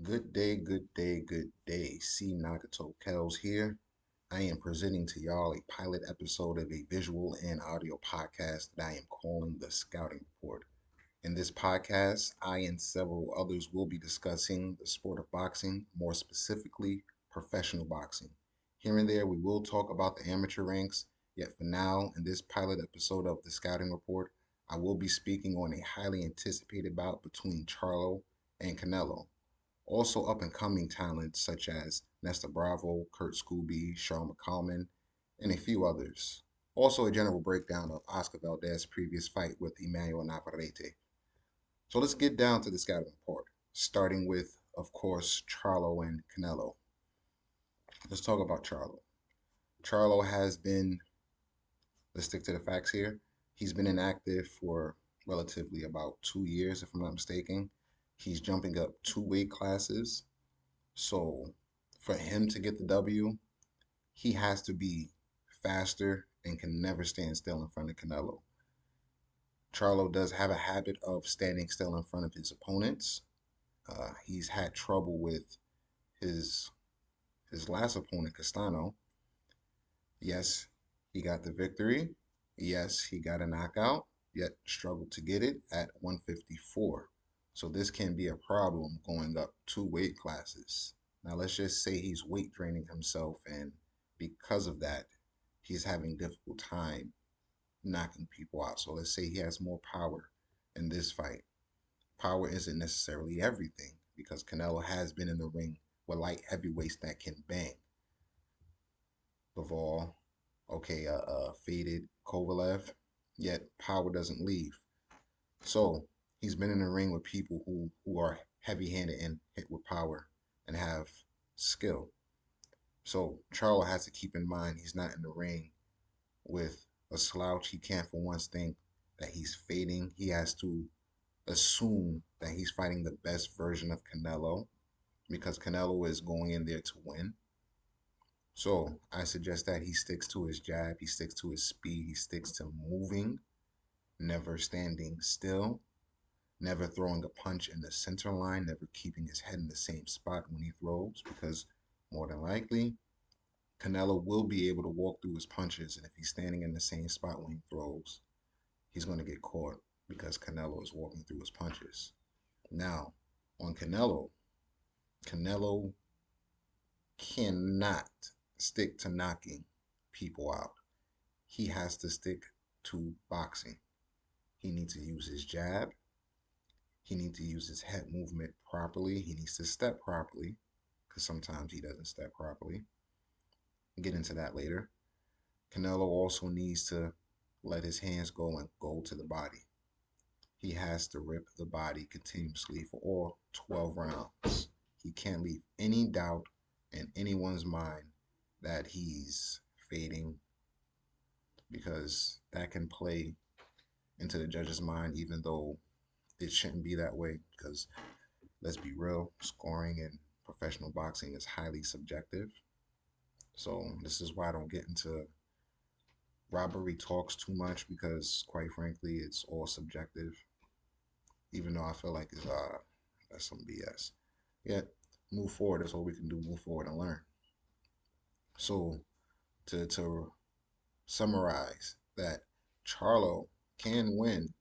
Good day, good day, good day. C. Nagato Kells here. I am presenting to y'all a pilot episode of a visual and audio podcast that I am calling The Scouting Report. In this podcast, I and several others will be discussing the sport of boxing, more specifically, professional boxing. Here and there, we will talk about the amateur ranks, yet for now, in this pilot episode of The Scouting Report, I will be speaking on a highly anticipated bout between Charlo and Canelo. Also, up and coming talents such as Nesta Bravo, Kurt Scooby, Sean McCallman, and a few others. Also, a general breakdown of Oscar Valdez's previous fight with Emmanuel Navarrete. So let's get down to the scouting report, starting with, of course, Charlo and Canelo. Let's talk about Charlo. Charlo has been, let's stick to the facts here, he's been inactive for relatively about 2 years, if I'm not mistaken. He's jumping up two weight classes. So for him to get the W, he has to be faster and can never stand still in front of Canelo. Charlo does have a habit of standing still in front of his opponents. He's had trouble with his his last opponent, Castano. Yes, he got the victory. Yes, he got a knockout, yet struggled to get it at 154. So this can be a problem going up two weight classes. Now let's just say he's weight training himself, and because of that, he's having difficult time knocking people out. So let's say he has more power in this fight. Power isn't necessarily everything because Canelo has been in the ring with light heavyweights that can bang. Bivol, okay, faded Kovalev, yet power doesn't leave. So he's been in the ring with people who are heavy-handed and hit with power and have skill. So Charlo has to keep in mind he's not in the ring with a slouch. He can't for once think that he's fading. He has to assume that he's fighting the best version of Canelo because Canelo is going in there to win. So I suggest that he sticks to his jab, he sticks to his speed, he sticks to moving, never standing still, never throwing a punch in the center line, never keeping his head in the same spot when he throws, because more than likely, Canelo will be able to walk through his punches, and if he's standing in the same spot when he throws, he's going to get caught because Canelo is walking through his punches. Now, on Canelo, Canelo cannot stick to knocking people out. He has to stick to boxing. He needs to use his jab. He needs to use his head movement properly. He needs to step properly because sometimes he doesn't step properly. We'll get into that later. Canelo also needs to let his hands go and go to the body. He has to rip the body continuously for all 12 rounds. He can't leave any doubt in anyone's mind that he's fading because that can play into the judge's mind, even though it shouldn't be that way. Because let's be real, scoring in professional boxing is highly subjective. So this is why I don't get into robbery talks too much because, quite frankly, it's all subjective. Even though I feel like that's some BS. Yet move forward. That's all we can do. Move forward and learn. So to summarize that, Charlo can win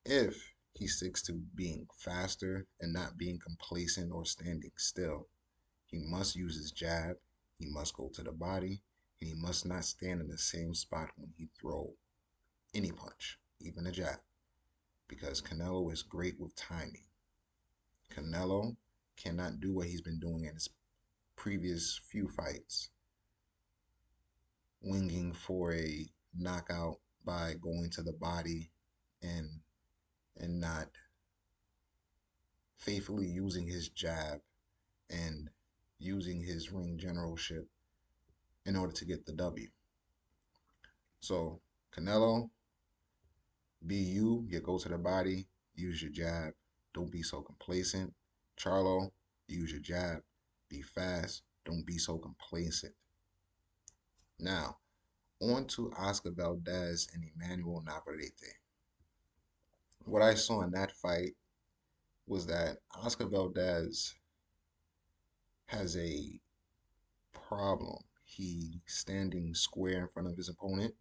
if he sticks to being faster and not being complacent or standing still. He must use his jab, he must go to the body, and he must not stand in the same spot when he throw any punch, even a jab, because Canelo is great with timing. Canelo cannot do what he's been doing in his previous few fights, winging for a knockout by going to the body and not faithfully using his jab and using his ring generalship in order to get the W. So Canelo, be you, you go to the body, use your jab. Don't be so complacent. Charlo, use your jab. Be fast. Don't be so complacent. Now, on to Oscar Valdez and Emmanuel Navarrete. What I saw in that fight was that Oscar Valdez has a problem. He standing square in front of his opponent,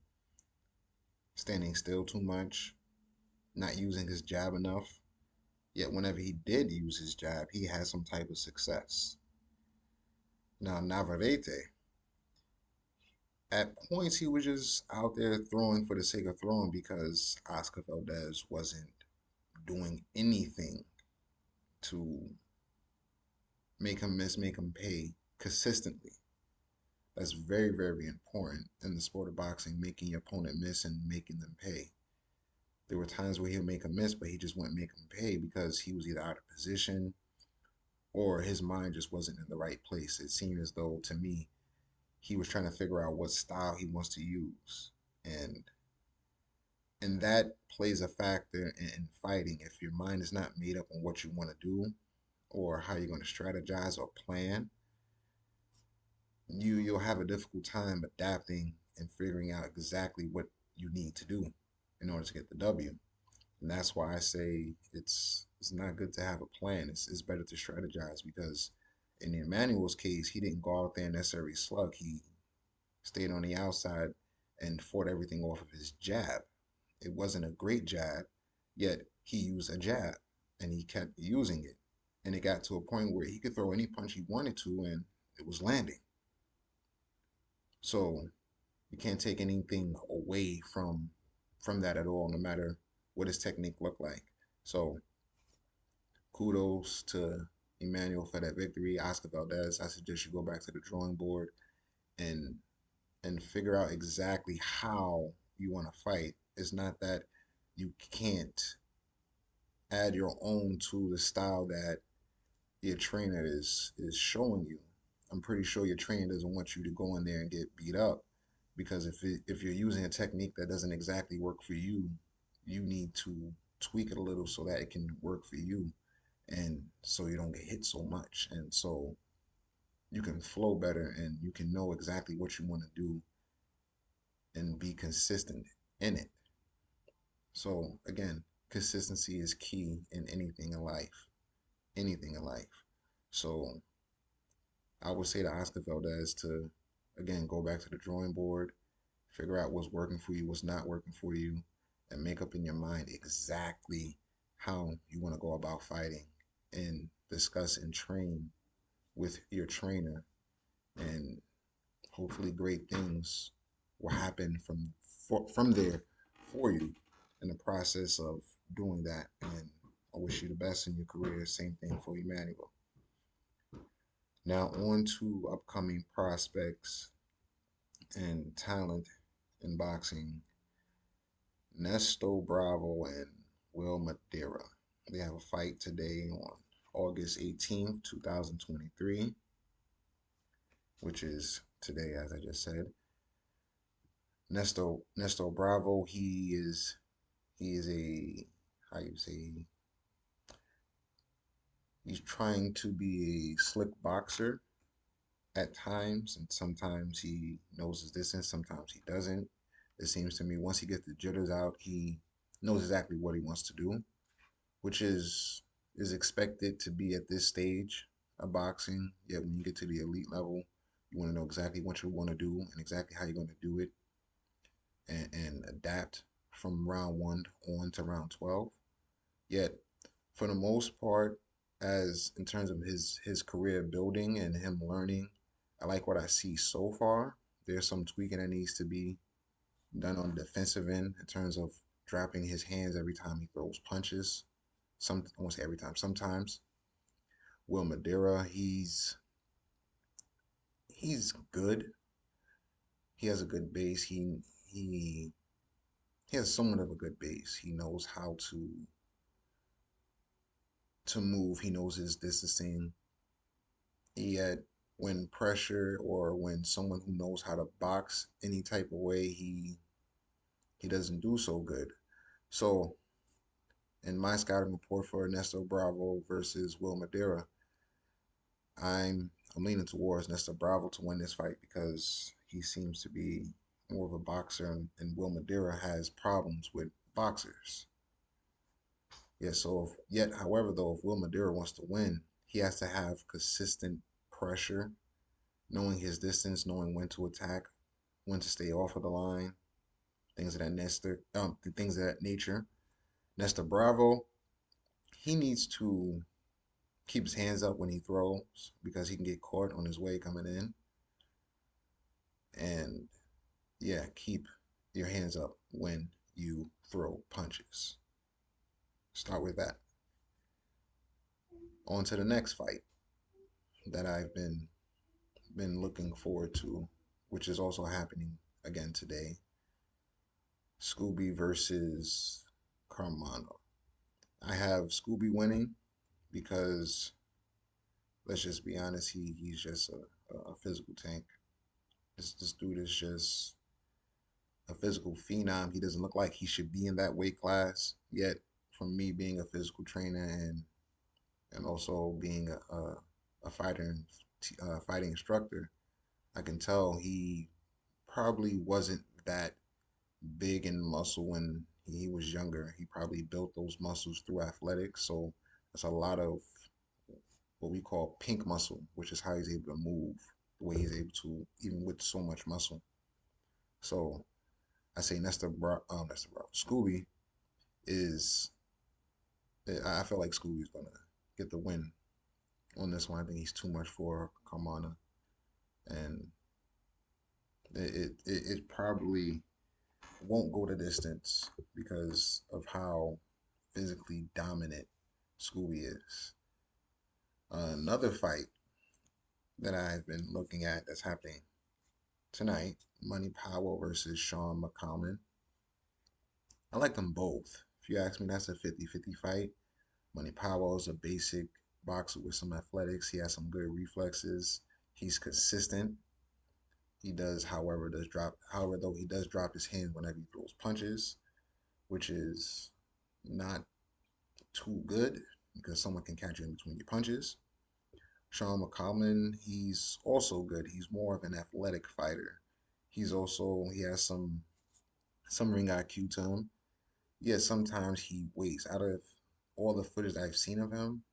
standing still too much, not using his jab enough. Yet whenever he did use his jab, he had some type of success. Now Navarrete, at points he was just out there throwing for the sake of throwing because Oscar Valdez wasn't doing anything to make him miss, make him pay consistently. That's very, very important in the sport of boxing, making your opponent miss and making them pay. There were times where he'll make a miss, but he just wouldn't make him pay because he was either out of position or his mind just wasn't in the right place. It seemed as though, to me, he was trying to figure out what style he wants to use. And and that plays a factor in fighting. If your mind is not made up on what you want to do or how you're going to strategize or plan, you'll have a difficult time adapting and figuring out exactly what you need to do in order to get the W. And that's why I say it's not good to have a plan. It's better to strategize because in Emmanuel's case, he didn't go out there and necessarily slug. He stayed on the outside and fought everything off of his jab. It wasn't a great jab, yet he used a jab and he kept using it. And it got to a point where he could throw any punch he wanted to and it was landing. So you can't take anything away from that at all, no matter what his technique looked like. So kudos to Emmanuel for that victory. Oscar Valdez, I suggest you go back to the drawing board and figure out exactly how you want to fight. It's not that you can't add your own to the style that your trainer is showing you. I'm pretty sure your trainer doesn't want you to go in there and get beat up because if you're using a technique that doesn't exactly work for you, you need to tweak it a little so that it can work for you and so you don't get hit so much and so you can flow better and you can know exactly what you want to do and be consistent in it. So again, consistency is key in anything in life. Anything in life. So I would say to Oscar Valdez to again go back to the drawing board, figure out what's working for you, what's not working for you, and make up in your mind exactly how you want to go about fighting and discuss and train with your trainer and hopefully great things will happen from there for you in the process of doing that. And I wish you the best in your career. Same thing for Emmanuel. Now on to upcoming prospects and talent in boxing. Nesto Bravo and Will Madeira. They have a fight today on August 18th, 2023, which is today, as I just said. Nesto Bravo, he is a how you say he's trying to be a slick boxer at times, and sometimes he knows his distance, sometimes he doesn't. It seems to me once he gets the jitters out, he knows exactly what he wants to do, which is expected to be at this stage of boxing. Yet when you get to the elite level, you want to know exactly what you want to do and exactly how you're going to do it and adapt from round one on to round 12. Yet for the most part, as in terms of his career building and him learning, I like what I see so far. There's some tweaking that needs to be done on the defensive end in terms of dropping his hands every time he throws punches. I won't say every time. Sometimes Will Madeira, he's good. He has a good base. He has somewhat of a good base. He knows how to move. He knows his distancing. Yet when pressure or when someone who knows how to box any type of way, he doesn't do so good. So in my scouting report for Ernesto Bravo versus Will Madeira, I'm leaning towards Nestor Bravo to win this fight because he seems to be more of a boxer, and Will Madeira has problems with boxers. Yeah, so yet, however, though, if Will Madera wants to win, he has to have consistent pressure, knowing his distance, knowing when to attack, when to stay off of the line, things of that things of that nature. Nestor Bravo, he needs to keep his hands up when he throws because he can get caught on his way coming in. And yeah, keep your hands up when you throw punches. Start with that. On to the next fight that I've been looking forward to, which is also happening again today. Scooby versus Carmano. I have Scooby winning because let's just be honest, he's just a physical tank. This dude is just a physical phenom. He doesn't look like he should be in that weight class. Yet, from me being a physical trainer and also being a fighter fighting instructor, I can tell he probably wasn't that big in muscle when he was younger. He probably built those muscles through athletics. So that's a lot of what we call pink muscle, which is how he's able to move the way he's able to, even with so much muscle. So I say Nestor Bro, Scooby is. I feel like Scooby's gonna get the win on this one. I think he's too much for Kamana, and it probably won't go the distance because of how physically dominant Scooby is. Another fight that I've been looking at that's happening tonight, Money Powell versus Sean McCollum. I like them both. If you ask me, that's a 50-50 fight. Money Powell is a basic boxer with some athletics. He has some good reflexes. He's consistent. He does, however, though he does drop his hands whenever he throws punches, which is not too good because someone can catch you in between your punches. Sean McCollum, he's also good. He's more of an athletic fighter. He has some ring IQ to him. Yeah, sometimes he wastes. Out of all the footage I've seen of him,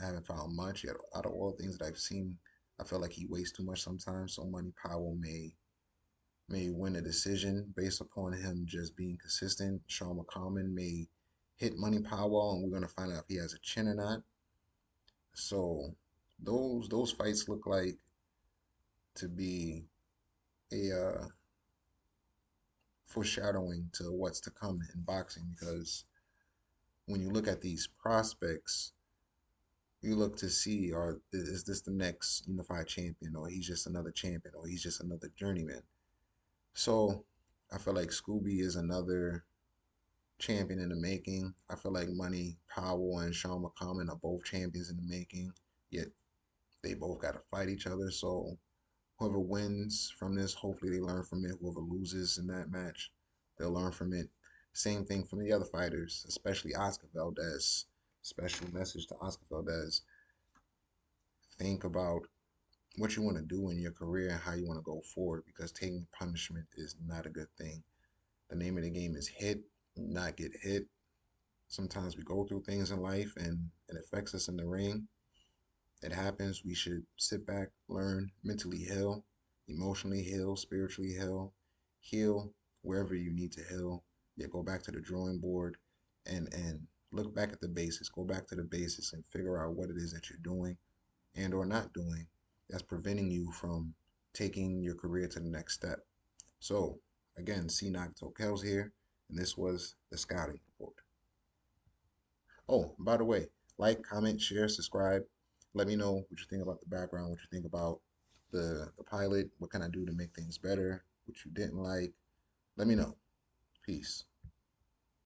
I haven't found much yet. Out of all the things that I've seen, I feel like he wastes too much sometimes. So Money Powell may win a decision based upon him just being consistent. Sean McCollum may hit Money Powell, and we're gonna find out if he has a chin or not. So those fights look like to be a foreshadowing to what's to come in boxing because when you look at these prospects, you look to see, or is this the next unified champion, or he's just another champion, or he's just another journeyman. So I feel like Scooby is another champion in the making. I feel like Money Powell and Sean McCollum are both champions in the making. Yet they both got to fight each other. So whoever wins from this, hopefully they learn from it. Whoever loses in that match, they'll learn from it. Same thing from the other fighters, especially Oscar Valdez. Special message to Oscar Valdez. Think about what you want to do in your career and how you want to go forward because taking punishment is not a good thing. The name of the game is hit, not get hit. Sometimes we go through things in life and it affects us in the ring. It happens. We should sit back, learn, mentally heal, emotionally heal, spiritually heal wherever you need to heal. Yeah, go back to the drawing board and look back at the basics. Go back to the basics and figure out what it is that you're doing and or not doing that's preventing you from taking your career to the next step. So again, C Nagato Kells here, and this was the Scouting Report. Oh, by the way, like, comment, share, subscribe. Let me know what you think about the background, what you think about the pilot, what can I do to make things better, what you didn't like. Let me know. Peace.